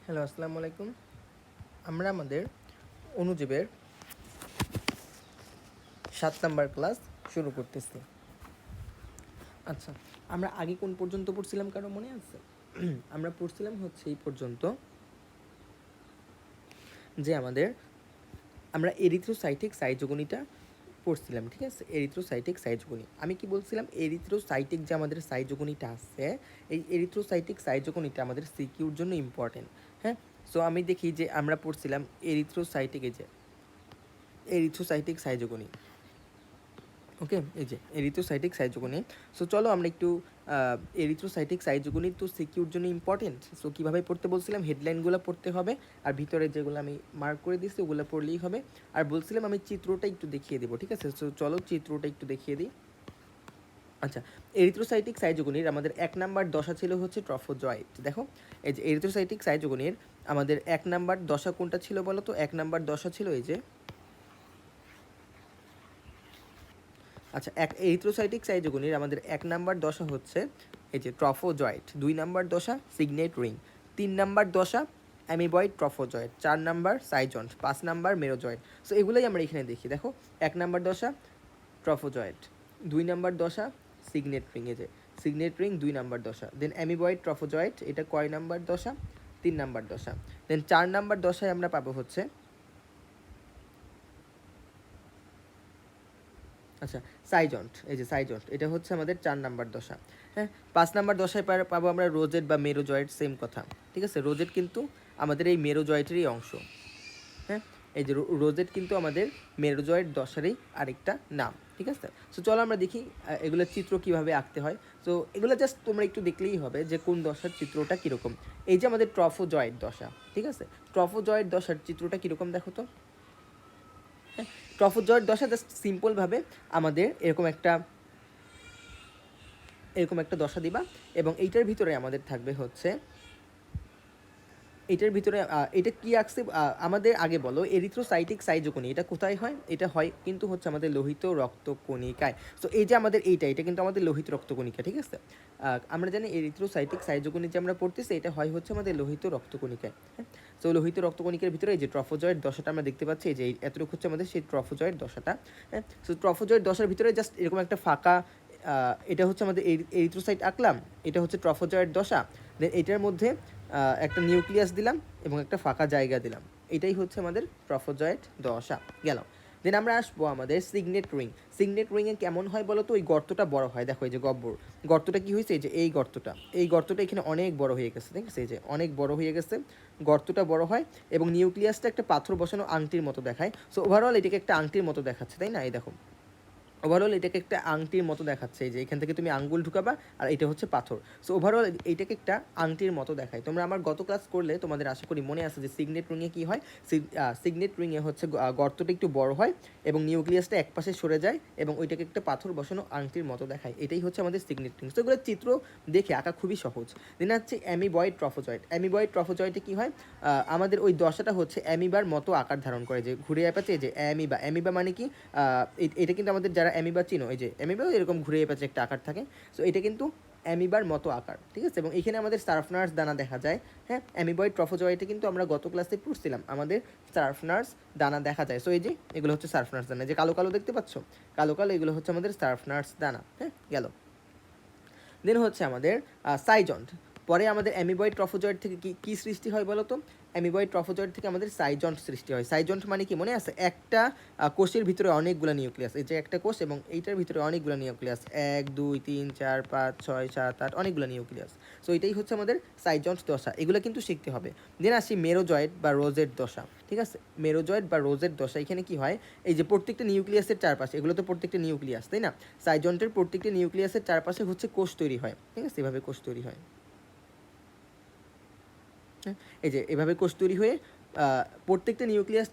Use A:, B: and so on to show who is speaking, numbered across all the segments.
A: Hello, আসসালামু আলাইকুম। আমরা আমাদের অণুজীবের 7 নাম্বার ক্লাস শুরু করতেছি। আচ্ছা, আমরা আগে কোন পর্যন্ত পড়ছিলাম কারো মনে আছে? আমরা পড়ছিলাম হচ্ছে এই পর্যন্ত যে আমরা এরিথ্রোসাইটিক সাইজোগনিটা পড়ছিলাম, ঠিক আছে? Erythrocytic schizogony. আমি কি বলছিলাম? এরিথ্রোসাইটিক যে আমাদের সাইজোগনিটা আছে, এই এরিথ্রোসাইটিক সাইজোগনিটা আমাদের সিকিউর জন্য ইম্পর্টেন্ট। হ্যাঁ, সো আমি দেখি যে আমরা পড়ছিলাম এরিথ্রোসাইটিক সাইজোগনি। ওকে, এই যে এরিথ্রোসাইটিক সাইজোগনি। সো চলো আমরা একটু এরিথ্রোসাইটিক সাইজোগনি তো সিকিউর জন্য ইম্পর্টেন্ট। সো কীভাবে পড়তে বলছিলাম? হেডলাইনগুলো পড়তে হবে, আর ভিতরে যেগুলো আমি মার্ক করে দিচ্ছি ওগুলো পড়লেই হবে। আর বলছিলাম আমি চিত্রটা একটু দেখিয়ে দেবো, ঠিক আছে? সো চলো চিত্রটা একটু দেখিয়ে দিই। আচ্ছা, এরিথ্রোসাইটিক সাইজোগনির আমাদের 1 নাম্বার দশা ছিল হচ্ছে ট্রফোজয়েড। দেখো, এই যে এরিথ্রোসাইটিক সাইজোগনির আমাদের 1 নাম্বার দশা কোনটা ছিল বলো তো? 1 নাম্বার দশা ছিল এই যে, আচ্ছা, এরিথ্রোসাইটিক সাইজোগনির আমাদের 1 নাম্বার দশা হচ্ছে এই যে ট্রফোজয়েড, 2 নাম্বার দশা সিগনেট রিং, 3 নাম্বার দশা amoeboid trophozoite, 4 number schizont, 5 number merozoite. So এগুলোই আমরা এখানে দেখি। দেখো, 1 নাম্বার দশা ট্রফোজয়েড, 2 নাম্বার দশা সিগনেট রিং, এই যে সিগনেট রিং 2 নাম্বার দশা, দেন অ্যামিবয়েড ট্রফোজয়েড, এটা কয় নাম্বার দশা? 3 নাম্বার দশা। দেন 4 নাম্বার দশায় আমরা পাবো হচ্ছে, আচ্ছা, সাইজন্ট, এই যে সাইজন্ট, এটা হচ্ছে আমাদের 4 নাম্বার দশা। হ্যাঁ, 5 নাম্বার দশায় পাবো আমরা রোজেট বা মেরোজয়েড, সেম কথা, ঠিক আছে? রোজেট কিন্তু আমাদের এই মেরোজয়েটেরই অংশ। হ্যাঁ, এই যে রোজেট কিন্তু আমাদের মেরোজয়েড দশারই আরেকটা নাম, ঠিক আছে? সো চলো আমরা দেখি এগুলোর চিত্র কিভাবে আঁকতে হয়। সো এগুলো জাস্ট তোমরা একটু দেখলেই হবে যে কোন দশার চিত্রটা কীরকম। এই যে আমাদের ট্রফোজয়েড দশা, ঠিক আছে? ট্রফোজয়েড দশার চিত্রটা কীরকম দেখো তো। ট্রফোজয়েড দশা জাস্ট সিম্পলভাবে আমাদের এরকম একটা দশা দিবা, এবং এইটার ভিতরে আমাদের থাকবে হচ্ছে, এটার ভিতরে এটা কি আঁকছে আমাদের আগে বলো। এরিথ্রোসাইটিক সাইজোকনি এটা কোথায় হয়? এটা হয় কিন্তু হচ্ছে আমাদের লোহিত রক্তকণিকায়। সো এই যে আমাদের এটা কিন্তু আমাদের লোহিত রক্তকণিকা, ঠিক আছে? আমরা জানি এরিথ্রোসাইটিক সাইজোকনি যে আমরা পড়তেছি এটা হয় হচ্ছে আমাদের লোহিত রক্তকণিকায়। হ্যাঁ, সো লোহিত রক্তকণিকার ভিতরে এই যে ট্রফোজয়েড দশাটা আমরা দেখতে পাচ্ছি, এই যে এতটুকু হচ্ছে আমাদের সেই ট্রফোজয়েড দশাটা। হ্যাঁ, সো ট্রফোজয়েড দশার ভিতরে জাস্ট এরকম একটা ফাঁকা, এটা হচ্ছে আমাদের এরিথ্রোসাইট আঁকলাম, এটা হচ্ছে ট্রফোজয়েড দশা, দেন এটার মধ্যে একটা নিউক্লিয়াস দিলাম এবং একটা ফাঁকা জায়গা দিলাম, এটাই হচ্ছে আমাদের ট্রফোজয়েড দশা গেল। দেন আমরা আসবো আমাদের সিগনেট রিং। সিগনেট রিংয়ে কেমন হয় বলো তো? ওই গর্তটা বড় হয়। দেখো এই যে গর্তটা কি হয়েছে? এই যে এই গর্তটা এখানে অনেক বড় হয়ে গেছে, ঠিক আছে? এই যে অনেক বড় হয়ে গেছে, গর্তটা বড় হয় এবং নিউক্লিয়াসটা একটা পাথর বসানো আংটির মতো দেখায়। সো ওভারঅল এটাকে একটা আংটির মতো দেখাচ্ছে, তাই না? এই দেখো, ওভারঅল এটাকে একটা আংটির মতো দেখাচ্ছে, যে এখান থেকে তুমি আঙ্গুল ঢুকাবা আর এটা হচ্ছে পাথর। সো ওভারঅল এইটাকে একটা আংটির মতো দেখায়। তোমরা আমার গত ক্লাস করলে তোমাদের আশা করি মনে আছে যে সিগনেট রিংয়ে কী হয়। সিগনেট রিংয়ে হচ্ছে গর্তটা একটু বড় হয় এবং নিউক্লিয়াসটা একপাশে সরে যায় এবং ওইটাকে একটা পাথর বসানো আংটির মতো দেখায়, এটাই হচ্ছে আমাদের সিগনেট রিং। সো এগুলোর চিত্র দেখে আঁকা খুবই সহজ। দেন হচ্ছে অ্যামিবয়েড ট্রফোজয়েড। অ্যামিবয়েড ট্রফোজয়েডে কী হয়? আমাদের ওই দশাটা হচ্ছে অ্যামিবার মতো আকার ধারণ করে, যে ঘুরে পেঁচে, যে অ্যামিবা মানে কি? এটা কিন্তু আমাদের যারা অ্যামিবা চিনো, এই যে অ্যামিবাও এরকম ঘুরে পেঁচে একটা আকার থাকে। সো এটা কিন্তু অ্যামিবার মতো আকার, ঠিক আছে? এবং এখানে আমাদের সার্ফনার্স দানা দেখা যায়। হ্যাঁ, অ্যামিবয়েড ট্রফোজয়েডে কিন্তু আমরা গত ক্লাসে পড়ছিলাম আমাদের সার্ফনার্স দানা দেখা যায়। সো এই যে এগুলো হচ্ছে সার্ফনার্স দানা, যে কালো কালো দেখতে পাচ্ছ, কালো কালো, এগুলো হচ্ছে আমাদের সার্ফনার্স দানা। হ্যাঁ, গেল। দেন হচ্ছে আমাদের সাইজন্ট। পরে আমাদের অ্যামিবয়েড ট্রফোজয়েড থেকে কি সৃষ্টি হয় বলো তো? অ্যামিবয়েড ট্রফোজয়েড থেকে আমাদের সাইজন্ট সৃষ্টি হয়। সাইজন্ট মানে কি মনে আছে? একটা কোষের ভিতরে অনেকগুলো নিউক্লিয়াস, এই যে একটা কোষ এবং এইটার ভিতরে অনেকগুলো নিউক্লিয়াস, 1 2 3 4 5 6 7 8, অনেকগুলো নিউক্লিয়াস। সো এটাই হচ্ছে আমাদের সাইজন্ট দশা, এগুলো কিন্তু শিখতে হবে। দেন আসি মেরোজয়েড বা রোজেট দশা, ঠিক আছে? মেরোজয়েড বা রোজেট দশা, এখানে কি হয়? এই যে প্রত্যেকটা নিউক্লিয়াসের চারপাশে, এগুলো তো প্রত্যেকটা নিউক্লিয়াস, তাই না? সাইজন্টের প্রত্যেকটা নিউক্লিয়াসের চারপাশে হচ্ছে কোষ তৈরি হয়, ঠিক আছে? এভাবে কোষ তৈরি হয়। হ্যাঁ, এই যে এভাবে কোষ তৈরি হয়ে প্রত্যেকটা নিউক্লিয়াস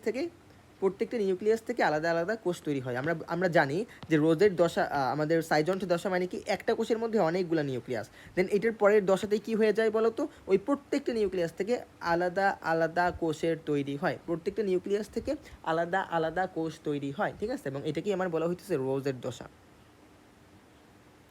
A: থেকে আলাদা আলাদা কোষ তৈরি হয়। আমরা জানি যে রোজের দশা, আমাদের সাইজন্ট দশা মানে কি? একটা কোষের মধ্যে অনেকগুলো নিউক্লিয়াস। দেন এটার পরের দশাতে কি হয়ে যায় বলো তো? ওই প্রত্যেকটা নিউক্লিয়াস থেকে আলাদা আলাদা কোষের তৈরি হয়, প্রত্যেকটা নিউক্লিয়াস থেকে আলাদা আলাদা কোষ তৈরি হয়, ঠিক আছে? এবং এটাকেই আমার বলা হইতেছে রোজের দশা।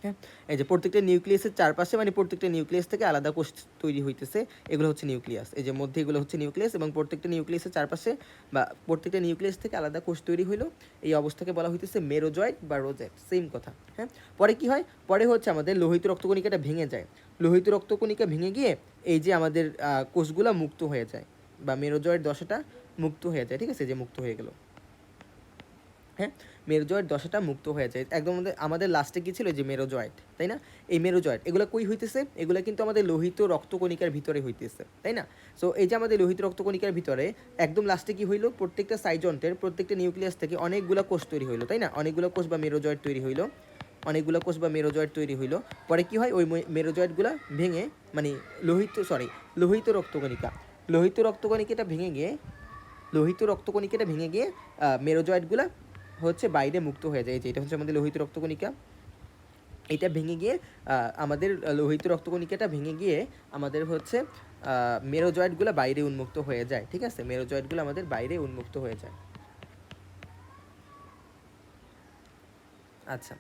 A: হ্যাঁ, এই যে প্রত্যেকটা নিউক্লিয়াসের চারপাশে মানে প্রত্যেকটা নিউক্লিয়াস থেকে আলাদা কোষ তৈরি হইতেছে, এগুলো হচ্ছে নিউক্লিয়াস। এই যে মধ্যে এগুলো হচ্ছে নিউক্লিয়াস এবং প্রত্যেকটা নিউক্লিয়াসের চারপাশে বা প্রত্যেকটা নিউক্লিয়াস থেকে আলাদা কোষ তৈরি হইলো, এই অবস্থাকে বলা হইতেছে মেরোজয়েড বা রোজেট, সেম কথা। হ্যাঁ, পরে কি হয়, পরে হচ্ছে আমাদের লোহিত রক্তকণিকাটা ভেঙে যায়, লোহিত রক্তকণিকা ভেঙে গিয়ে এই যে আমাদের কোষগুলা মুক্ত হয়ে যায় বা মেরোজয়েড দশাটা মুক্ত হয়ে যায়, ঠিক আছে, যে মুক্ত হয়ে গেল। হ্যাঁ, মেরোজয়েড দশাটা মুক্ত হয়ে যায় একদম। আমাদের লাস্টে কী ছিল, যে মেরোজয়েড, তাই না? এই মেরোজয়েড এগুলো কই হইতেছে, এগুলো কিন্তু আমাদের লোহিত রক্তকণিকার ভিতরে হইতেছে, তাই না? সো এই যে আমাদের লোহিত রক্তকণিকার ভিতরে একদম লাস্টে কি হইলো, প্রত্যেকটা সাইজন্টের প্রত্যেকটা নিউক্লিয়াস থেকে অনেকগুলো কোষ তৈরি হইলো, তাই না? অনেকগুলো কোষ বা মেরোজয়েড তৈরি হইলো, অনেকগুলো কোষ বা মেরোজয়েড তৈরি হইলো। পরে কি হয়, ওই মেরোজয়েডগুলো ভেঙে মানে লোহিত রক্তকণিকা, লোহিত রক্তকণিকাটা ভেঙে গিয়ে, লোহিত রক্তকণিকাটা ভেঙে গিয়ে মেরোজয়েডগুলো হচ্ছে বাইরে মুক্ত হয়ে যায়। যে এটা হচ্ছে আমাদের লোহিত রক্তকণিকা, এটা ভেঙে গিয়ে আমাদের লোহিত রক্তকণিকাটা ভেঙে গিয়ে আমাদের হচ্ছে মেরোজয়েডগুলো বাইরে উন্মুক্ত হয়ে যায়, ঠিক আছে? মেরোজয়েডগুলো আমাদের বাইরে উন্মুক্ত হয়ে যায়। আচ্ছা,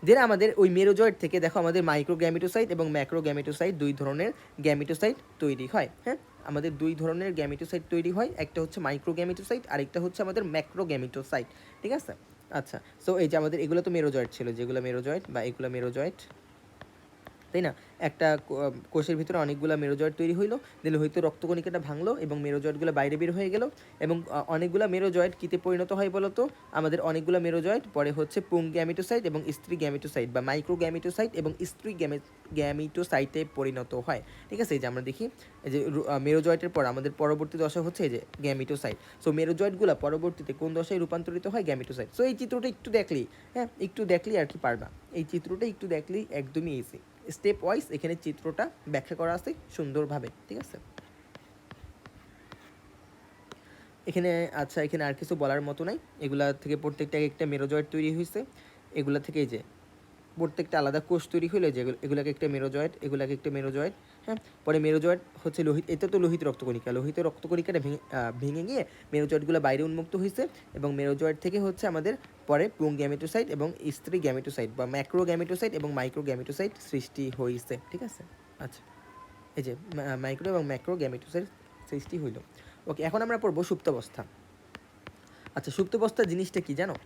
A: দেন আমাদের ওই মেরোজয়েড থেকে দেখো আমাদের মাইক্রোগ্যামেটোসাইট এবং ম্যাক্রোগ্যামেটোসাইট দুই ধরনের গ্যামেটোসাইট তৈরি হয়। হ্যাঁ, আমাদের দুই ধরনের গ্যামেটোসাইট তৈরি হয়, একটা হচ্ছে মাইক্রোগ্যামেটোসাইট আরেকটা হচ্ছে আমাদের ম্যাক্রোগ্যামেটোসাইট, ঠিক আছে? আচ্ছা, সো এই যে আমাদের এগুলো তো মেরোজয়েড ছিল, যেগুলো মেরোজয়েড বা এগুলো মেরোজয়েড, তাই না? একটা কোষের ভিতরে অনেকগুলো মেরোজয়েড তৈরি হইলো, দিলে হয়তো রক্তকণিকাটা ভাঙলো এবং মেরোজয়েডগুলো বাইরে বের হয়ে গেল এবং অনেকগুলো মেরোজয়েড কীতে পরিণত হয় বলতো, আমাদের অনেকগুলো মেরোজয়েড পরে হচ্ছে পুং গ্যামেটোসাইট এবং স্ত্রী গ্যামেটোসাইট বা মাইক্রো গ্যামেটোসাইট এবং স্ত্রী গ্যামেটোসাইটে পরিণত হয়, ঠিক আছে? এই যে আমরা দেখি এই যে মেরোজয়েডের পর আমাদের পরবর্তী দশা হচ্ছে এই যে গ্যামেটোসাইট। সো মেরোজয়েডগুলো পরবর্তীতে কোন দশায় রূপান্তরিত হয়, গ্যামেটোসাইট। সো এই চিত্রটা একটু দেখলি, হ্যাঁ একটু দেখলি আর কি পারবা, এই চিত্রটা একটু দেখলি একদমই ইজি, স্টেপ ওয়াইজ এখানে চিত্রটা ব্যাখ্যা করা আছে সুন্দরভাবে, ঠিক আছে? এখানে আচ্ছা, এখানে আর কিছু বলার মতো নাই, এগুলা থেকে প্রত্যেকটা একটা মেরোজয়েড তৈরি হয়েছে, এগুলা থেকে এই যে প্রত্যেকটা আলাদা কোষ তৈরি হইলে যে এগুলাকে একটা মেরোজয়েড, এগুলাকে একটা মেরোজয়েড। হ্যাঁ, পরে মেরোজয়েড হচ্ছে লোহিত, এটা তো লোহিত রক্তকণিকা, লোহিত রক্তকণিকাটা ভেঙে গিয়ে মেরোজয়েডগুলো বাইরে উন্মুক্ত হয়েছে এবং মেরোজয়েড থেকে হচ্ছে আমাদের পরে পুং গ্যামেটোসাইট এবং স্ত্রী গ্যামেটোসাইট বা ম্যাক্রো গ্যামেটোসাইট এবং মাইক্রো গ্যামেটোসাইট সৃষ্টি হয়েছে, ঠিক আছে? আচ্ছা, এই যে মাইক্রো এবং ম্যাক্রো গ্যামেটোসাইট সৃষ্টি হইল। ওকে, এখন আমরা পড়বো সুপ্তাবস্থা। আচ্ছা, সুপ্তাবস্থা জিনিসটা কি জানো?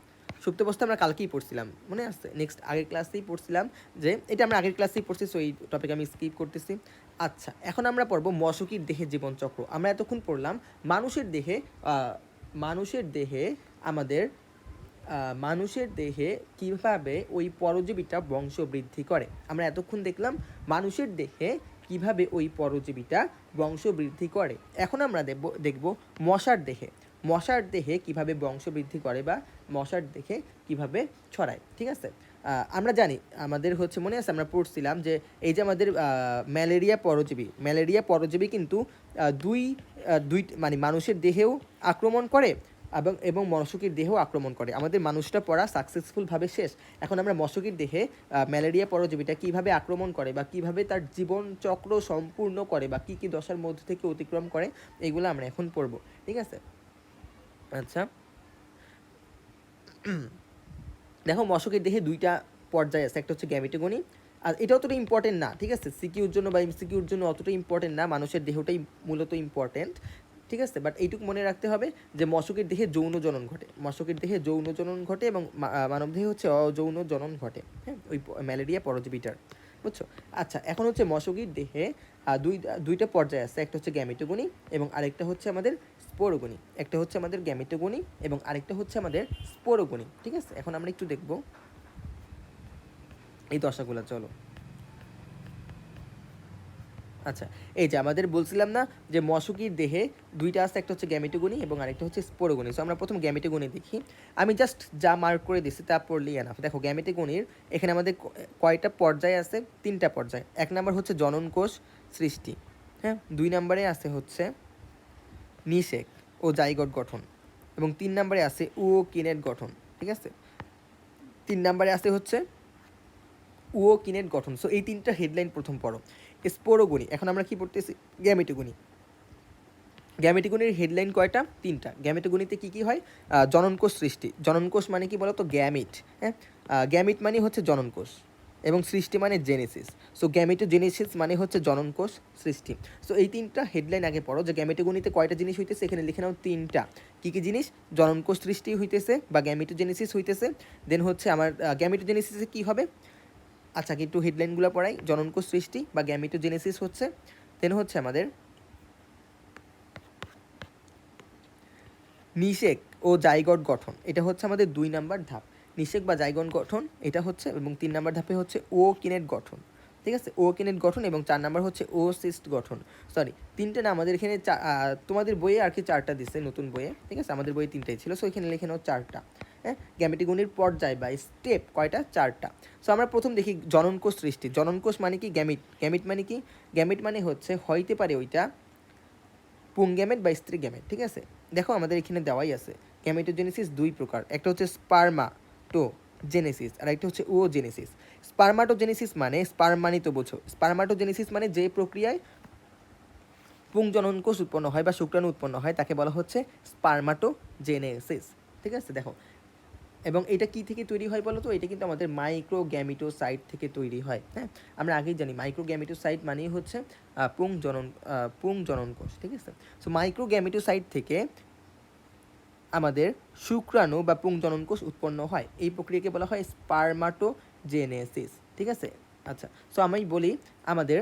A: সুপ্তাবস্থা আমরা কালকেই পড়ছিলাম, মনে আছে? নেক্সট আগের ক্লাসেই পড়ছিলাম, যে এটা আমরা আগের ক্লাসেই পড়ছি, সো এই টপিক আমি স্কিপ করতেছি। আচ্ছা, এখন আমরা পড়বো মশকির দেহে জীবনচক্র। আমরা এতক্ষণ পড়লাম মানুষের দেহে, মানুষের দেহে আমাদের মানুষের দেহে কিভাবে ওই পরজীবীটা বংশবৃদ্ধি করে। আমরা এতক্ষণ দেখলাম মানুষের দেহে কিভাবে ওই পরজীবীটা বংশবৃদ্ধি করে। এখন আমরা দেখব মশার দেহে, মশার দেহে কিভাবে বংশবৃদ্ধি করে বা মশার দেহে কিভাবে ছড়ায়, ঠিক আছে? আমরা জানি, আমাদের হচ্ছে মনে আছে আমরা পড়ছিলাম যে এই যে আমাদের ম্যালেরিয়া পরজীবী কিন্তু দুই মানে মানুষের দেহেও আক্রমণ করে এবং মশকির দেহেও আক্রমণ করে। আমাদের মানুষটা পড়া সাকসেসফুলভাবে শেষ। এখন আমরা মশকির দেহে ম্যালেরিয়া পরজীবীটা কীভাবে আক্রমণ করে বা কীভাবে তার জীবনচক্র সম্পূর্ণ করে বা কী কী দশার মধ্যে থেকে অতিক্রম করে, এগুলো আমরা এখন পড়ব, ঠিক আছে? আচ্ছা, দেখো মশকের দেহে দুইটা পর্যায় আছে, একটা হচ্ছে গ্যামেটোগনি, আর এটা অতটা ইম্পর্টেন্ট না, ঠিক আছে? সিকিউর জন্য বা এমসিকিউর জন্য অতটা ইম্পর্টেন্ট না, মানুষের দেহটাই মূলত ইম্পর্টেন্ট, ঠিক আছে? বাট এইটুকু মনে রাখতে হবে যে মশকের দেহে যৌন জনন ঘটে, মশকের দেহে যৌন জনন ঘটে এবং মানব দেহে হচ্ছে অযৌন জনন ঘটে, হ্যাঁ, ওই ম্যালেরিয়া পরজীবীটার, বুঝছো? আচ্ছা, এখন হচ্ছে মশকির দেহে দুইটা পর্যায় আছে, একটা হচ্ছে গ্যামেটোগনি এবং আরেকটা হচ্ছে আমাদের স্পোরোগনি, একটা হচ্ছে আমাদের গ্যামেটোগনি এবং আরেকটা হচ্ছে আমাদের স্পোরোগনি, ঠিক আছে? এখন আমরা একটু দেখব এই দশাগুলো, চলো। আচ্ছা, এই যে আমাদের বলছিলাম না যে মশকির দেহে দুইটা আছে, একটা হচ্ছে গ্যামেটোগনি এবং আরেকটা হচ্ছে স্পোরোগনি। সো আমরা প্রথম গ্যামেটোগনি দেখি, আমি জাস্ট যা মার্ক করে দিচ্ছি তা পড়লেই এনাফ। দেখো গ্যামেটোগনির এখানে আমাদের কয়টা পর্যায় আছে, তিনটা পর্যায়। এক নম্বর হচ্ছে জনন কোষ সৃষ্টি, হ্যাঁ, দুই নম্বরে আছে হচ্ছে নিষেক ও জাইগোট গঠন এবং তিন নম্বরে আছে উওকিনেট গঠন, ঠিক আছে? তিন নম্বরে আছে হচ্ছে উওকিনেট গঠন। সো এই তিনটা হেডলাইন প্রথম পড়ো। স্পোরোগনি, এখন আমরা কি পড়তেছি? গ্যামেটোগনি। গ্যামেটোগনির হেডলাইন কয়টা? তিনটা। গ্যামেটোগনিতে কী কী হয়? জননকোষ সৃষ্টি। জননকোষ মানে কি বলতো? গ্যামিট, হ্যাঁ, গ্যামিট মানে হচ্ছে জননকোষ, এবং সৃষ্টি মানে জেনেসিস। সো গ্যামেটোজেনেসিস মানে হচ্ছে জননকোষ সৃষ্টি। সো এই তিনটা হেডলাইন আগে পড়ো যে গ্যামেটোগনিতে কয়টা জিনিস হইতেছে, এখানে লিখে নাও তিনটা। কী কী জিনিস? জননকোষ সৃষ্টি হইতেছে বা গ্যামেটোজেনেসিস হইতেছে। দেন হচ্ছে আমার গ্যামেটোজেনেসিসে কী হবে? আচ্ছা একটু হেডলাইনগুলো পড়াই। জননকোষ সৃষ্টি বা গ্যামেটোজেনেসিস হচ্ছে। দেন হচ্ছে আমাদের নিষেক ও জাইগট গঠন, এটা হচ্ছে আমাদের 2 নাম্বার ধাপ। নিষেক বা জাইগট গঠন এটা হচ্ছে, এবং 3 নাম্বার ধাপে হচ্ছে ও কিনেট গঠন। ঠিক আছে, ও কিনেট গঠন, এবং 4 নাম্বার হচ্ছে ও সিস্ট গঠন। সরি, 3টে না, আমাদের এখানে তোমাদের বইয়ে আর কি 4টা দিচ্ছে নতুন বইয়ে। ঠিক আছে, আমাদের বইয়ে 3টাই ছিল, সো এখানে লিখে নাও 4টা। হ্যাঁ, গ্যামেটোগনির পর্যায় বা স্টেপ কয়টা? 4টা। সো আমরা প্রথম দেখি জননকোষ সৃষ্টি। জননকোষ মানে কি? গ্যামিট। গ্যামিট মানে কি? গ্যামিট মানে হচ্ছে হইতে পারে ওইটা পুংগ্যামেট বা স্ত্রী গ্যামেট। ঠিক আছে, দেখো আমাদের এখানে দেওয়াই আছে গ্যামেটোজেনেসিস 2 প্রকার, একটা হচ্ছে স্পার্মাটোজেনেসিস আর একটা হচ্ছে ওজেনেসিস। স্পার্মাটোজেনেসিস মানে স্পার্ম মানে তো বোঝো, স্পার্মাটোজেনেসিস মানে যে প্রক্রিয়ায় পুংজননকোষ উৎপন্ন হয় বা শুক্রাণু উৎপন্ন হয় তাকে বলা হচ্ছে স্পার্মাটোজেনেসিস। ঠিক আছে, দেখো, এবং এটা কি থেকে তৈরি হয় বলো তো? এটা কিন্তু আমাদের মাইক্রোগ্যামিটোসাইট থেকে তৈরি হয়। হ্যাঁ, আমরা আগেই জানি মাইক্রোগ্যামিটোসাইট মানেই হচ্ছে পুংজননকোষ। ঠিক আছে, সো মাইক্রোগ্যামিটোসাইট থেকে আমাদের শুক্রাণু বা পুংজননকোষ উৎপন্ন হয়, এই প্রক্রিয়াকে বলা হয় স্পার্মাটোজেনেসিস। ঠিক আছে, আচ্ছা, সো আমি বলি আমাদের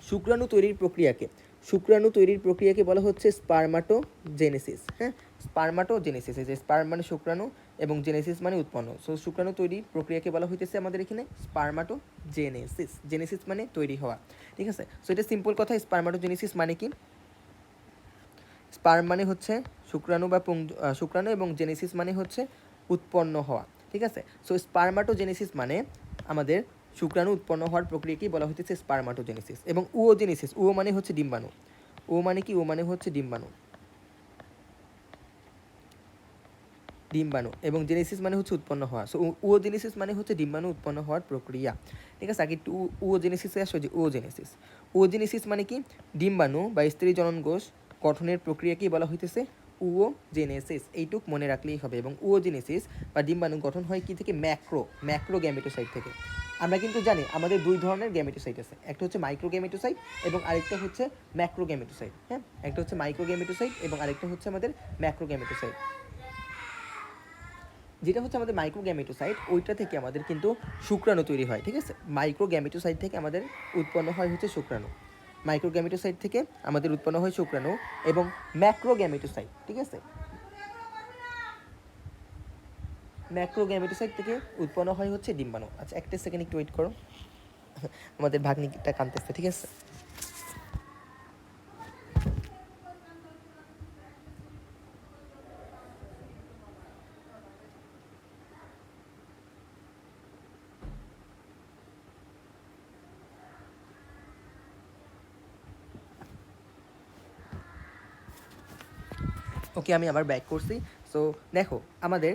A: শুক্রাণু তৈরির প্রক্রিয়াকে বলা হচ্ছে স্পার্মাটোজেনেসিস। হ্যাঁ, স্পার্মাটোজেনেসিস, এই যে স্পার্ম মানে শুক্রাণু এবং জেনেসিস মানে উৎপন্ন, সো শুক্রাণু তৈরির প্রক্রিয়াকে বলা হইতেছে আমাদের এখানে স্পার্মাটোজেনেসিস। জেনেসিস মানে তৈরি হওয়া। ঠিক আছে, সো এটা সিম্পল কথা। স্পার্মাটোজেনেসিস মানে কি? স্পার্ম মানে হচ্ছে শুক্রাণু বা শুক্রাণু, এবং জেনেসিস মানে হচ্ছে উৎপন্ন হওয়া। ঠিক আছে, সো স্পার্মাটোজেনেসিস মানে আমাদের শুক্রাণু উৎপন্ন হওয়ার প্রক্রিয়াকেই বলা হচ্ছে স্পার্মাটোজেনেসিস। এবং ওজেনেসিস, ও মানে হচ্ছে ডিম্বাণু। ও মানে কি? ও মানে হচ্ছে ডিম্বাণু। এবং জেনেসিস মানে হচ্ছে উৎপন্ন হওয়া। সো ওজেনেসিস মানে হচ্ছে ডিম্বাণু উৎপন্ন হওয়ার প্রক্রিয়া। ঠিক আছে, আগে একটু ওজেনেসিসে আসো। যে ওজেনেসিস মানে কি? ডিম্বাণু বা স্ত্রী জননকোষ গঠনের প্রক্রিয়াকেই বলা হইতেছে ওজেনেসিস। এইটুক মনে রাখলেই হবে। এবং ওজেনেসিস বা ডিম্বাণু গঠন হয় কি থেকে? ম্যাক্রো গ্যামেটোসাইট থেকে। আমরা কিন্তু জানি আমাদের 2 ধরনের গ্যামেটোসাইট আছে, একটা হচ্ছে মাইক্রোগ্যামেটোসাইট এবং আরেকটা হচ্ছে ম্যাক্রোগ্যামেটোসাইট। হ্যাঁ, একটা হচ্ছে মাইক্রোগ্যামেটোসাইট এবং আরেকটা হচ্ছে আমাদের ম্যাক্রোগ্যামেটোসাইট। যেটা হচ্ছে আমাদের মাইক্রোগ্যামেটোসাইট, ওইটা থেকে আমাদের কিন্তু শুক্রাণু তৈরি হয়। ঠিক আছে, মাইক্রোগ্যামেটোসাইট থেকে আমাদের উৎপন্ন হয় হচ্ছে শুক্রাণু। মাইক্রোগ্যামেটোসাইট থেকে আমাদের উৎপন্ন হয় শুক্রাণু এবং ম্যাক্রোগ্যামেটোসাইট। ঠিক আছে, ম্যাক্রোগ্যামেটোসাইট থেকে উৎপন্ন হয় হচ্ছে ডিম্বাণু। আচ্ছা, একটা সেকেন্ড একটু ওয়েট করো, আমাদের ভাগ্নিটা কাঁদতেছে। ঠিক আছে, ওকে, আমি আবার ব্যাক করছি। সো দেখো আমাদের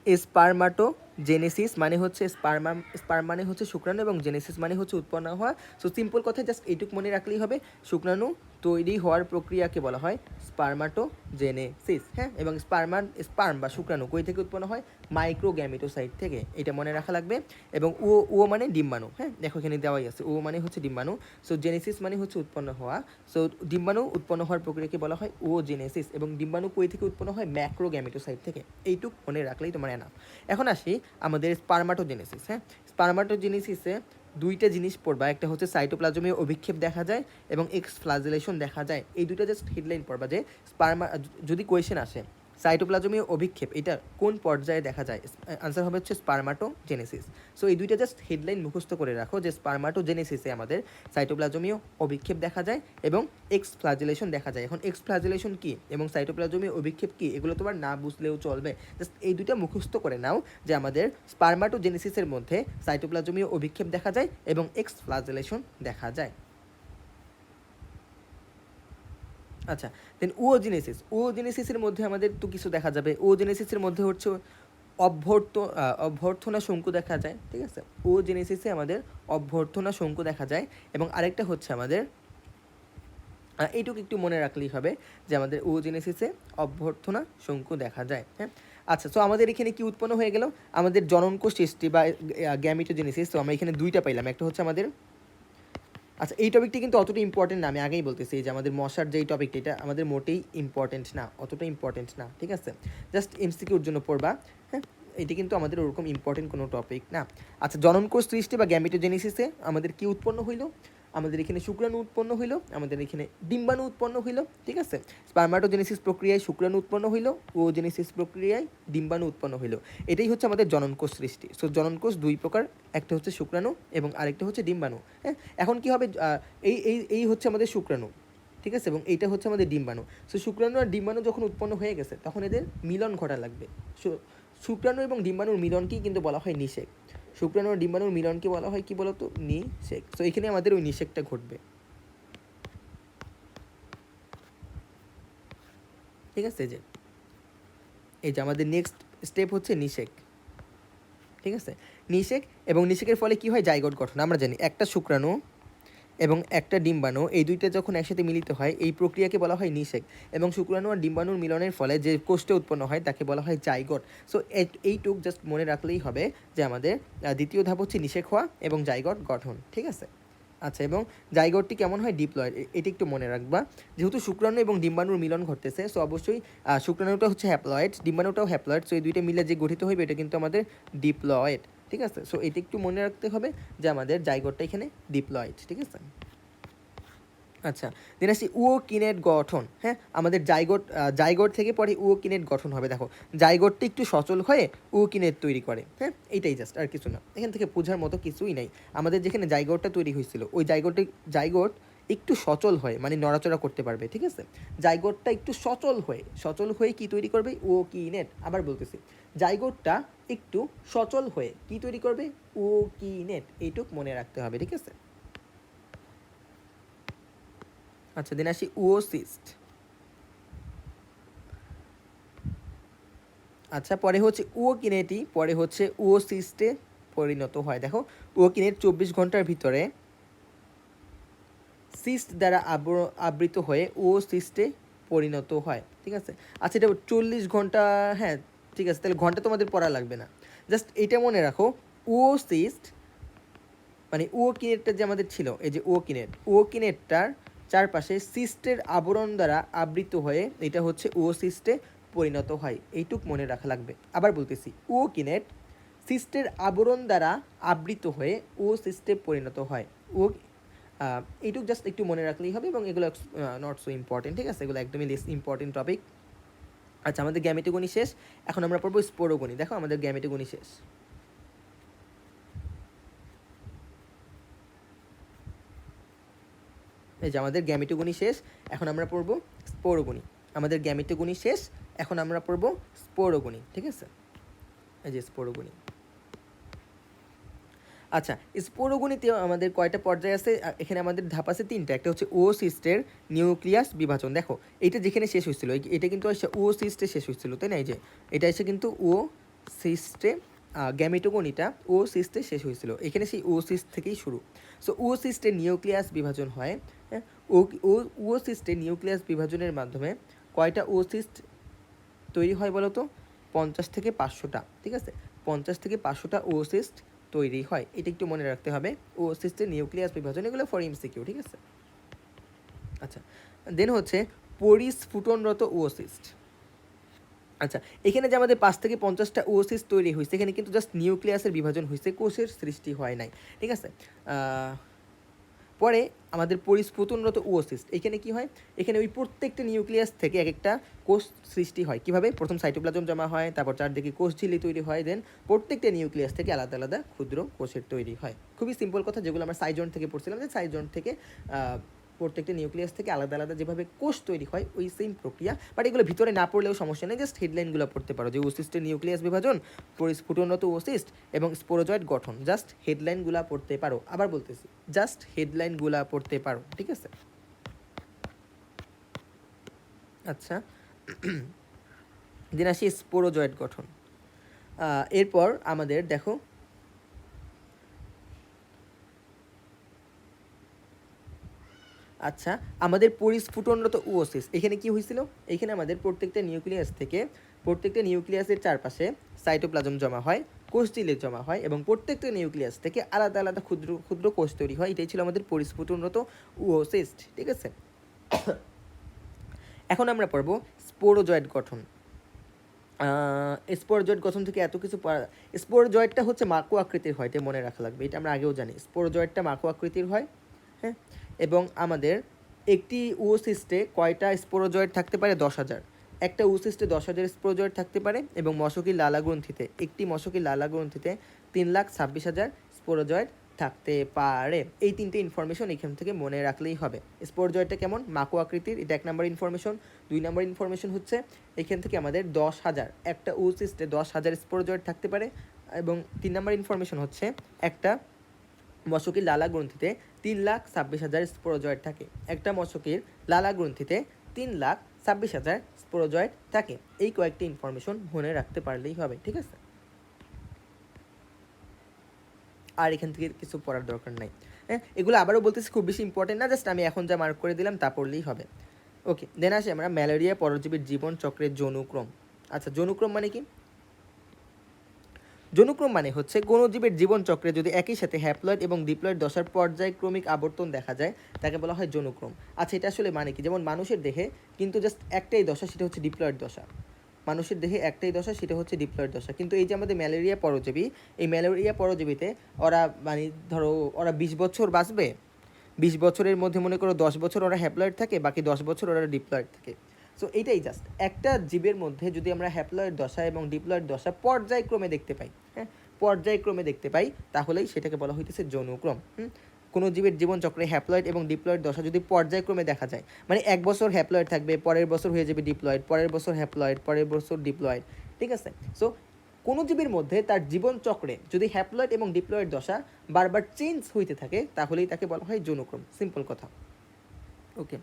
A: স্পার্মাটোজেনেসিস মানে হচ্ছে স্পার্ম মানে হচ্ছে শুক্রাণু এবং জেনেসিস মানে হচ্ছে উৎপন্ন হওয়া। সো সিম্পল কথায় জাস্ট এইটুক মনে রাখলেই হবে, শুক্রাণু তৈরি হওয়ার প্রক্রিয়াকে বলা হয় স্পার্মাটোজেনেসিস। হ্যাঁ, এবং স্পার্ম বা শুক্রাণু কই থেকে উৎপন্ন হয়? মাইক্রোগ্যামেটোসাইট থেকে, এটা মনে রাখা লাগবে। এবং ও মানে ডিম্বাণু। হ্যাঁ, দেখো এখানে দেওয়াই আছে, ও মানে হচ্ছে ডিম্বাণু। সো জেনেসিস মানে হচ্ছে উৎপন্ন হওয়া। সো ডিম্বাণু উৎপন্ন হওয়ার প্রক্রিয়াকে বলা হয় ওজেনেসিস। এবং ডিম্বাণু কই থেকে উৎপন্ন হয়? ম্যাক্রোগ্যামেটোসাইট থেকে। এইটুক মনে রাখলেই তোমার এনাফ। এখন আসি আমাদের স্পার্মাটোজেনেসিস। হ্যাঁ, স্পার্মাটোজেনেসিসে 2টা জিনিস পড়বা, একটা হচ্ছে সাইটোপ্লাজমীয় অভিক্ষেপ দেখা যায় এবং এক্স ফ্লাজেলেশন দেখা যায়। এই 2টা জাস্ট হেডলাইন পড়বা যে যদি কোয়েশ্চেন আসে সাইটোপ্লাজমীয় অভিক্ষেপ এটা কোন পর্যায়ে দেখা যায়, আনসার হবে হচ্ছে স্পার্মাটোজেনেসিস। সো এই 2টা জাস্ট হেডলাইন মুখস্থ করে রাখো যে স্পার্মাটোজেনেসিসে আমাদের সাইটোপ্লাজমীয় অভিক্ষেপ দেখা যায় এবং এক্স ফ্লাজেলেশন দেখা যায়। এখন এক্স ফ্লাজেলেশন কী এবং সাইটোপ্লাজমীয় অভিক্ষেপ কী, এগুলো তোমার না বুঝলেও চলবে, জাস্ট এই 2টা মুখস্থ করে নাও যে আমাদের স্পার্মাটোজেনেসিসের মধ্যে সাইটোপ্লাজমীয় অভিক্ষেপ দেখা যায় এবং এক্স ফ্লাজেলেশন দেখা যায়। আচ্ছা, দেন ওজেনেসিসের মধ্যে আমাদের তো কিছু দেখা যাবে। ওজেনেসিসের মধ্যে হচ্ছে অভ্যর্থনা শঙ্কু দেখা যায়। ঠিক আছে, ওজেনেসিসে আমাদের অভ্যর্থনা শঙ্কু দেখা যায়। এবং আরেকটা হচ্ছে আমাদের এইটুকু একটু মনে রাখলেই হবে যে আমাদের ওজেনেসিসে অভ্যর্থনা শঙ্কু দেখা যায়। হ্যাঁ, আচ্ছা, সো আমাদের এখানে কি উৎপন্ন হয়ে গেল, আমাদের জননকোষ সৃষ্টি বা গ্যামিটোজেনেসিস। তো আমরা এখানে দুইটা পাইলাম, একটা হচ্ছে আমাদের, আচ্ছা এই টপিকটি কিন্তু অতটা ইম্পর্টেন্ট না, আমি আগেই বলতেছি যে আমাদের মশার যেই টপিকটা এটা আমাদের মোটেই ইম্পর্টেন্ট না, অতটা ইম্পর্টেন্ট না, ঠিক আছে, জাস্ট এমসিকিউর জন্য পড়বা, হ্যাঁ, এটি কিন্তু আমাদের ওরকম ইম্পর্টেন্ট কোনো টপিক না। আচ্ছা, জননকোষ সৃষ্টি বা গ্যামিটোজেনেসিসে আমাদের কি উৎপন্ন হইল, আমাদের এখানে শুক্রাণু উৎপন্ন হইল, আমাদের এখানে ডিম্বাণু উৎপন্ন হইল, ঠিক আছে, স্পার্মাটোজেনেসিস প্রক্রিয়ায় শুক্রাণু উৎপন্ন হইল, ওজেনেসিস প্রক্রিয়ায় ডিম্বাণু উৎপন্ন হইল, এটাই হচ্ছে আমাদের জননকোষ সৃষ্টি। সো জননকোষ দুই প্রকার, একটা হচ্ছে শুক্রাণু এবং আরেকটা হচ্ছে ডিম্বাণু, হ্যাঁ। এখন কি হবে, এই এই এই হচ্ছে আমাদের শুক্রাণু, ঠিক আছে, এবং এইটা হচ্ছে আমাদের ডিম্বাণু। সো শুক্রাণু আর ডিম্বাণু যখন উৎপন্ন হয়ে গেছে তখন এদের মিলন ঘটা লাগবে। শুক্রাণু এবং ডিম্বাণুর মিলনকেই কিন্তু বলা হয় নিষেক। শুক্রাণু আর ডিম্বাণুর মিলনকে বলা হয় কি বলতো, নিষেক। সো এখানে আমাদের ওই নিষেকটা ঘটবে, ঠিক আছে, যে এই যে আমাদের নেক্সট স্টেপ হচ্ছে নিষেক, ঠিক আছে, নিষেক। এবং নিষেকের ফলে কি হয়, জাইগোট গঠন। আমরা জানি একটা শুক্রাণু এবং একটা ডিম্বাণু এই দুইটা যখন একসাথে মিলিত হয় এই প্রক্রিয়াকে বলা হয় নিষেক। এবং শুক্রাণু আর ডিম্বাণুর মিলনের ফলে যে কোষ্ঠে উৎপন্ন হয় তাকে বলা হয় জাইগোট। সো এইটুক জাস্ট মনে রাখলেই হবে যে আমাদের দ্বিতীয় ধাপ হচ্ছে নিষেক হওয়া এবং জাইগোট গঠন, ঠিক আছে। আচ্ছা, এবং জাইগোটটি কেমন হয়, ডিপ্লয়েড, এটি একটু মনে রাখবা। যেহেতু শুক্রাণু এবং ডিম্বাণুর মিলন ঘটতেছে, সো অবশ্যই শুক্রাণুটা হচ্ছে হ্যাপ্লয়েড, ডিম্বাণুটাও হ্যাপ্লয়েড, সো এই দুইটা মিলে যে গঠিত হইবে এটা কিন্তু আমাদের ডিপ্লয়েড, ঠিক আছে। সো এটি একটু মনে রাখতে হবে যে আমাদের জাইগোটটা এখানে ডিপ্লয়েড, ঠিক আছে। আচ্ছা, দেন আসি উওকিনেট গঠন, হ্যাঁ, আমাদের জাইগোট থেকে পরে উওকিনেট গঠন হবে। দেখো জাইগোটটা একটু সচল হয়ে উওকিনেট তৈরি করে, হ্যাঁ, এইটাই জাস্ট, আর কিছু না, এখান থেকে বোঝার মতো কিছুই নাই। আমাদের যেখানে জাইগোটটা তৈরি হয়েছিল ওই জাইগোট একটু সচল হয়ে মানে নড়াচড়া করতে পারবে, ঠিক আছে। জাইগোটটা একটু সচল হয়ে কি তৈরি করবে, উওকিনেট। আবার বলতেছি, জাইগোটটা একটু সচল হয়ে কি তৈরি করবে, উওকিনেট, এইটুক মনে রাখতে হবে, ঠিক আছে। আচ্ছা, দেন আসি উওসিস্ট। আচ্ছা, পরে হচ্ছে উওকিনেটি, পরে হচ্ছে উওসিস্টে পরিণত হয়। দেখো উওকিনেট 24 ঘন্টার ভিতরে সিস্ট দ্বারা আবৃত হয়ে উওসিস্টে পরিণত হয়, ঠিক আছে। আচ্ছা, এটা 40 ঘন্টা, হ্যাঁ ঠিক আছে, তাহলে ঘন্টা তোমাদের পড়া লাগবে না, জাস্ট এটা মনে রাখো, উওসিস্ট মানে উওকিনেটটা যে আমাদের ছিল, এই যে উওকিনেটটার চারপাশে সিস্টের আবরণ দ্বারা আবৃত হয়ে এটা হচ্ছে উওসিস্টে পরিণত হয়, এইটুক মনে রাখা লাগবে। আবার বলতেছি, উওকিনেট সিস্টের আবরণ দ্বারা আবৃত হয়ে উওসিস্টে পরিণত হয়। ও এইটুক জাস্ট একটু মনে রাখলেই হবে, এবং এগুলো নট সো ইম্পর্টেন্ট, ঠিক আছে, এগুলো একদমই লেস ইম্পর্টেন্ট টপিক। আচ্ছা, আমাদের গ্যামেটোগনি শেষ, এখন আমরা পড়বো স্পোরোগনি। দেখো আমাদের গ্যামেটোগনি শেষ, এই যে আমাদের গ্যামেটোগনি শেষ, এখন আমরা পড়বো স্পোরোগনি। আমাদের গ্যামেটোগনি শেষ, এখন আমরা পড়বো স্পোরোগনি, ঠিক আছে, এই যে স্পোরোগনি। আচ্ছা, স্পোরোগনিতে আমাদের কয়টা পর্যায় আছে, এখানে আমাদের ধাপ আছে তিনটা। একটা হচ্ছে ওসিস্টের নিউক্লিয়াস বিভাজন। দেখো এটা যেখানে শেষ হয়েছিল এটা কিন্তু এসে ওসিস্টে শেষ হয়েছিল, তাই না, এই যে এটা এসে কিন্তু ওসিস্টে, গ্যামেটোগনিটা ওসিস্টে শেষ হয়েছিল, এখানে সেই ওসিস্ট থেকেই শুরু। সো ওসিস্টের নিউক্লিয়াস বিভাজন হয়, হ্যাঁ, ওসিস্টের নিউক্লিয়াস বিভাজনের মাধ্যমে কয়টা ওসিস্ট তৈরি হয় বলো তো, 50 থেকে 500টা, ঠিক আছে, 50 থেকে 500টা ওসিস্ট তৈরি হয়, এটা একটু মনে রাখতে হবে। ওসিস্টের নিউক্লিয়াস বিভাজন, এগুলো ফর এমসিকিউ, ঠিক আছে। আচ্ছা, দেন হচ্ছে পরিস্ফুটনরত ওসিস্ট। আচ্ছা, এখানে যে আমাদের 5 থেকে 50টা ওসিস্ট তৈরি হয়েছে, এখানে কিন্তু জাস্ট নিউক্লিয়াসের বিভাজন হয়েছে, কোষের সৃষ্টি হয় নাই, ঠিক আছে। পরে আমাদের পরিস্ফুটনরত ওসিস্ট, এখানে কি হয়, এখানে ওই প্রত্যেকটা নিউক্লিয়াস থেকে এক একটা কোষ সৃষ্টি হয়। কিভাবে, প্রথম সাইটোপ্লাজম জমা হয়, তারপর চারদিকে কোষ ঝিল্লি তৈরি হয়, দেন প্রত্যেকটা নিউক্লিয়াস থেকে আলাদা আলাদা ক্ষুদ্র কোষের তৈরি হয়। খুবই সিম্পল কথা, যেগুলো আমরা সাইজন থেকে পড়ছিলাম, যে সাইজন থেকে প্রত্যেকটা নিউক্লিয়াস থেকে আলাদা আলাদা যেভাবে কোষ তৈরি হয় ওই সেম প্রক্রিয়া। বাট এগুলো ভিতরে না পড়লেও সমস্যা নেই, জাস্ট হেডলাইনগুলো পড়তে পারো, যে ওসিস্টের নিউক্লিয়াস বিভাজন, পরিস্ফুটনরত ওসিস্ট এবং স্পোরোজয়েড গঠন, জাস্ট হেডলাইনগুলো পড়তে পারো। আবার বলতেছি, জাস্ট হেডলাইনগুলো পড়তে পারো, ঠিক আছে। আচ্ছা, দিন আসি স্পোরোজয়েড গঠন। এরপর আমাদের দেখো আচ্ছা, আমাদের পরিস্ফুটনরত ওওসিস এখানে কি হয়েছিল? এখানে আমাদের প্রত্যেকটা নিউক্লিয়াসের চারপাশে সাইটোপ্লাজম জমা হয়, কোষঝিল্লি জমা হয় এবং প্রত্যেকটা নিউক্লিয়াস থেকে আলাদা আলাদা ক্ষুদ্র ক্ষুদ্র কোষ তৈরি হয়। এটাই ছিল আমাদের পরিস্ফুটনরত ওওসিস্ট, ঠিক আছে? এখন আমরা পড়ব স্পোরোজয়েড গঠন। স্পোরোজয়েড গঠন থেকে এত কিছু স্পোরোজয়েডটা হচ্ছে মাকো আকৃতির হয়, এটা মনে রাখা লাগবে, এটা আমরা আগেও জানি। স্পোরোজয়েডটা মাকো আকৃতির হয়, হ্যাঁ। এবং আমাদের একটি ওসিস্টে কয়টা স্পোরোজয়েড থাকতে পারে? 10,000। একটা ওসিস্টে 10,000 স্পোরোজয়েড থাকতে পারে এবং মশকির লালাগ্রন্থিতে 3,26,000 স্পোরোজয়েড থাকতে পারে। এই তিনটে ইনফরমেশন এখান থেকে মনে রাখলেই হবে। স্পোরোজয়েডটা কেমন? মাকো আকৃতির, এটা 1 নম্বর ইনফরমেশন। 2 নম্বর ইনফরমেশন হচ্ছে এখান থেকে আমাদের 10,000, একটা ওসিস্টে 10,000 স্পোরোজয়েড থাকতে পারে। এবং 3 নম্বর ইনফরমেশন হচ্ছে একটা মশকির লালা গ্রন্থিতে 3,26,000 স্পোরোজয়েড থাকে। একটা মশকির লালা গ্রন্থিতে 3,26,000 স্পোরোজয়েড থাকে। এই কয়েকটি ইনফরমেশন মনে রাখতে পারলেই হবে, ঠিক আছে? আর এখান থেকে কিছু পড়ার দরকার নাই, হ্যাঁ। এগুলো আবারও বলতেছি, খুব বেশি ইম্পর্টেন্ট না, জাস্ট আমি এখন যা মার্ক করে দিলাম তা পড়লেই হবে। ওকে, দেন আসি আমরা ম্যালেরিয়া পরজীবীর জীবন চক্রের যৌনুক্রম। আচ্ছা, যৌনুক্রম মানে কি? যৌনুক্রম মানে হচ্ছে কোনো জীবের জীবনচক্রে যদি একই সাথে হ্যাপ্লয়েড এবং ডিপ্লয়েড দশার পর্যায়ক্রমিক আবর্তন দেখা যায় তাকে বলা হয় যৌনুক্রম। আচ্ছা, এটা আসলে মানে কি? যেমন মানুষের দেহে কিন্তু জাস্ট একটাই দশা, সেটা হচ্ছে ডিপ্লয়েড দশা। মানুষের দেহে একটাই দশা, সেটা হচ্ছে ডিপ্লয়েড দশা। কিন্তু এই যে আমাদের ম্যালেরিয়া পরজীবী, এই ম্যালেরিয়া পরজীবীতে ওরা মানে ধরো ওরা 20 বছর বাঁচবে, 20 বছরের মধ্যে মনে করো 10 বছর ওরা হ্যাপ্লয়েড থাকে, বাকি 10 বছর ওরা ডিপ্লয়েড থাকে। সো এইটাই জাস্ট একটা জীবের মধ্যে যদি আমরা হ্যাপ্লয়েড দশা এবং ডিপ্লয়েড দশা পর্যায়ক্রমে দেখতে পাই, হ্যাঁ, পর্যায়ক্রমে দেখতে পাই, তাহলেই সেটাকে বলা হইতেছে যৌনুক্রম। কোনো জীবের জীবনচক্রে হ্যাপ্লয়েড এবং ডিপ্লয়েড দশা যদি পর্যায়ক্রমে দেখা যায়, মানে 1 বছর হ্যাপ্লয়েড থাকবে, পরের বছর হয়ে যাবে ডিপ্লয়েড, পরের বছর হ্যাপ্লয়েড, পরের বছর ডিপ্লয়েড, ঠিক আছে? সো কোনো জীবের মধ্যে তার জীবনচক্রে যদি হ্যাপ্লয়েড এবং ডিপ্লয়েড দশা বারবার চেঞ্জ হইতে থাকে তাহলেই তাকে বলা হয় যৌনুক্রম। সিম্পল কথা। ওকে,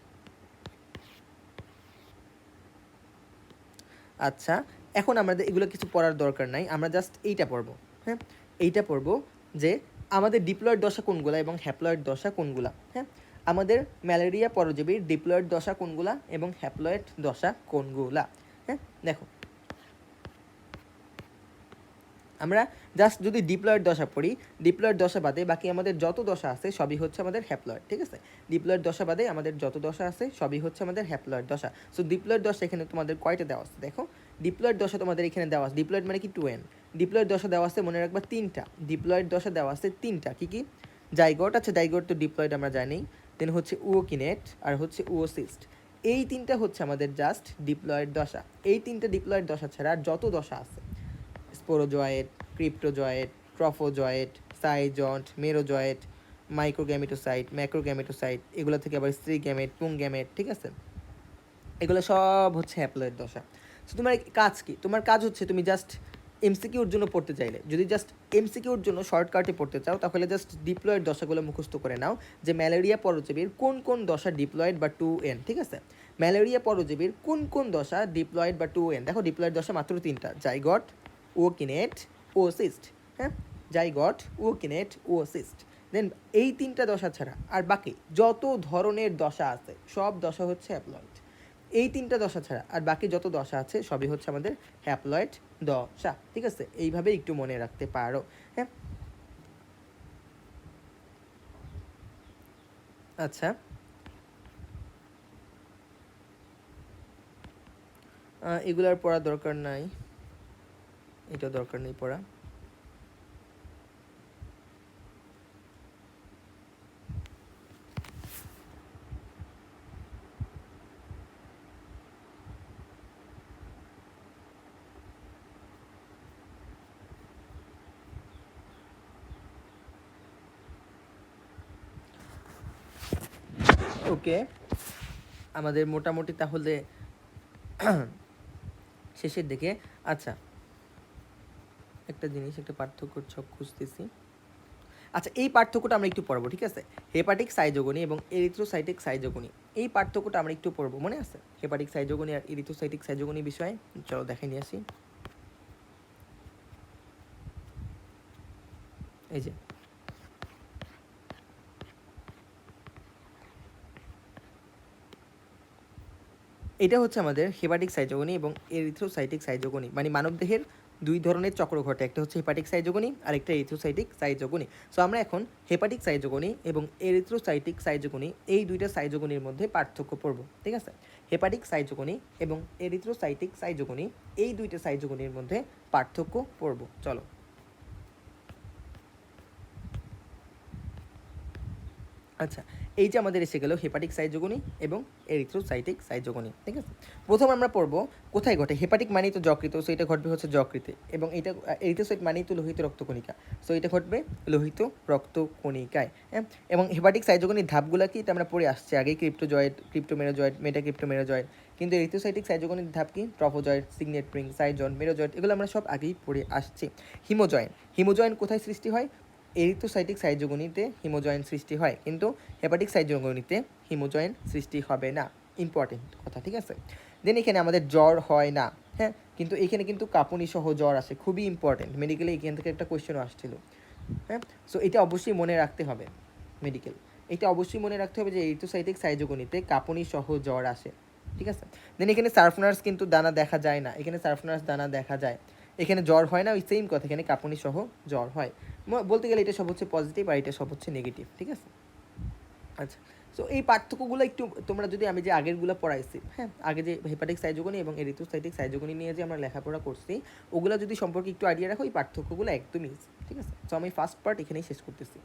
A: আচ্ছা, এখন আমাদের এগুলো কিছু পড়ার দরকার নাই, আমরা জাস্ট এইটা পড়বো, হ্যাঁ। এইটা পড়বো যে আমাদের ডিপ্লয়েড দশা কোনগুলা এবং হ্যাপ্লয়েড দশা কোনগুলা, হ্যাঁ। আমাদের ম্যালেরিয়া পরজীবীর ডিপ্লয়েড দশা কোনগুলা এবং হ্যাপ্লয়েড দশা কোনগুলা, হ্যাঁ। দেখো, আমরা জাস্ট যদি ডিপ্লয়েড দশা পড়ি, ডিপ্লয়েড দশা বাদে বাকি আমাদের যত দশা আছে সবই হচ্ছে আমাদের হ্যাপ্লয়েড, ঠিক আছে? ডিপ্লয়েড দশা বাদে আমাদের যত দশা আছে সবই হচ্ছে আমাদের হ্যাপ্লয়েড দশা। সো ডিপ্লয়েড দশা এখানে তোমাদের কয়টা দেওয়া আছে দেখো। ডিপ্লয়েড দশা তোমাদের এখানে দেওয়া আছে, ডিপ্লয়েড মানে কি 2n। ডিপ্লয়েড দশা দেওয়া আছে, মনে রাখবা 3টা। ডিপ্লয়েড দশা দেওয়া আছে 3টা, কি কি? জাইগোট, আচ্ছা জাইগোট তো ডিপ্লয়েড আমরা জানি। দেন হচ্ছে উওকিনেট আর হচ্ছে উওসিস্ট। এই 3টা হচ্ছে আমাদের জাস্ট ডিপ্লয়েড দশা। এই 3টা ডিপ্লয়েড দশা ছাড়া আর যত দশা আছে, স্পোরোজয়েট, ক্রিপ্টোজয়েট, ট্রফোজয়েট, সাইজন্ট, মেরোজয়েট, মাইক্রোগ্যামেটোসাইট, ম্যাক্রোগ্যামেটোসাইট, এগুলো থেকে আবার স্ত্রী গ্যামেট, পুং গ্যামেট, ঠিক আছে? এগুলো সব হচ্ছে হ্যাপ্লয়েড দশা। সো তোমার কাজ কি? তোমার কাজ হচ্ছে তুমি জাস্ট এমসিকিউর জন্য পড়তে চাইলে, যদি জাস্ট এমসিকিউর জন্য শর্টকাটে পড়তে চাও তাহলে জাস্ট ডিপ্লয়েড দশাগুলো মুখস্থ করে নাও যে ম্যালেরিয়া পরজীবীর কোন কোন দশা ডিপ্লয়েড বা 2n, ঠিক আছে? ম্যালেরিয়া পরজীবীর কোন কোন দশা ডিপ্লয়েড বা 2n? দেখো, ডিপ্লয়েড দশা মাত্র 3টা, জাইগট, ওকিনেট, ওসিস্ট, হ্যাঁ। জাইগট, ওকিনেট, ওসিস্ট। দেন এই 3টা দশা ছাড়া আর বাকি যত ধরনের দশা আছে সব দশা হচ্ছে হ্যাপ্লয়েড। এই 3টা দশা ছাড়া আর বাকি যত দশা আছে সবই হচ্ছে আমাদের হ্যাপ্লয়েড দশা, ঠিক আছে? এইভাবে একটু মনে রাখতে পারো, হ্যাঁ। আচ্ছা, এগুলার পড়া দরকার নাই, এটা দরকার নেই পড়া। ওকে, আমাদের মোটামুটি তাহলে শেষের দিকে। আচ্ছা, একটা জিনিস, একটা পার্থক্য সব খুঁজতেছি। আচ্ছা, এই পার্থক্যটা আমরা একটু পড়বো, ঠিক আছে? হেপাটিক সাইজোগনি এবং এরিথ্রোসাইটিক সাইজোগনি, এই পার্থক্যটা আমরা একটু পড়বো, মনে আছে? হেপাটিক সাইজোগনি আর এরিথ্রোসাইটিক সাইজোগনি বিষয়ে চলো দেখে নিয়ে আসি। এই যে এটা হচ্ছে আমাদের হেপাটিক সাইজোগনি এবং এরিথ্রোসাইটিক সাইজোগনি, মানে মানবদেহের দুই ধরনের চক্র ঘটে, একটা হচ্ছে হেপাটিক সাইজোগনি আর একটা এরিথ্রোসাইটিক সাইজোগনি। সো আমরা এখন হেপাটিক সাইজোগনি এবং এরিথ্রোসাইটিক সাইজোগনি এই দুইটা সাইজোগনির মধ্যে পার্থক্য পড়ব, ঠিক আছে? হেপাটিক সাইজোগনি এবং এরিথ্রোসাইটিক সাইজোগনি এই দুইটা সাইজোগনির মধ্যে পার্থক্য পড়ব। চলো, আচ্ছা, এই যে আমাদের এসে গেল হেপাটিক সাইজোগনি এবং এরিথ্রোসাইটিক সাইজোগনি, ঠিক আছে? প্রথম আমরা পড়বো কোথায় ঘটে। হেপাটিক মানেই তো যকৃত, সো এটা ঘটবে হচ্ছে যকৃতে, এবং এটা এরিথ্রোসাইট মানেই তো লোহিত রক্তকণিকা, সো এটা ঘটবে লোহিত রক্তকণিকায়, হ্যাঁ। এবং হেপাটিক সাইজোগনির ধাপগুলো কি এটা আমরা পড়ে আসছি আগে, ক্রিপ্টোজয়েড, ক্রিপ্টোমেরোজয়েড, মেটাক্রিপ্টোমেরোজয়েড। কিন্তু এরিথ্রোসাইটিক সাইজোগনির ধাপ কি ট্রফোজয়েড, সিগনেট রিং, সাইজন, মেরোজয়েড, এগুলো আমরা সব আগেই পড়ে আসছি। হিমোজয়েন, হিমোজয়েন কোথায় সৃষ্টি হয়? এরিথ্রোসাইটিক সাইজোগনিতে হিমোজয়েন সৃষ্টি হয়, কিন্তু হেপাটিক সাইজোগনিতে হিমোজয়েন সৃষ্টি হবে না। ইম্পর্টেন্ট কথা, ঠিক আছে? দেন এখানে আমাদের জ্বর হয় না, হ্যাঁ, কিন্তু এখানে কিন্তু কাঁপুনি সহ জ্বর আসে, খুবই ইম্পর্টেন্ট, মেডিকেলে এখান থেকে একটা কোয়েশ্চেনও আসছিল, হ্যাঁ। সো এটা অবশ্যই মনে রাখতে হবে, মেডিকেল, এটা অবশ্যই মনে রাখতে হবে যে এরিথ্রোসাইটিক সাইজোগনিতে কাঁপুনি সহ জ্বর আসে, ঠিক আছে? দেন এখানে সার্ফনার্স কিন্তু দানা দেখা যায় না, এখানে সার্ফনার্স দানা দেখা যায়, এখানে জ্বর হয় না, ওই সেম কথা, এখানে কাঁপুনি সহ জ্বর হয়। বলতে গেলে এটা সব হচ্ছে পজিটিভ আর এটা সব হচ্ছে নেগেটিভ, ঠিক আছে? আচ্ছা, সো এই পার্থক্যগুলো একটু তোমরা যদি, আমি যে আগেরগুলো পড়াইছি, হ্যাঁ, আগে যে হেপাটিক সাইজোগনি এবং এরিথ্রোসাইটিক সাইজোগনি নিয়ে যে আমরা লেখাপড়া করছি, ওগুলো যদি সম্পর্কে একটু আইডিয়া রাখো, এই পার্থক্যগুলো একদমই, ঠিক আছে? সো আমি ফার্স্ট পার্ট এখানেই শেষ করতেছি।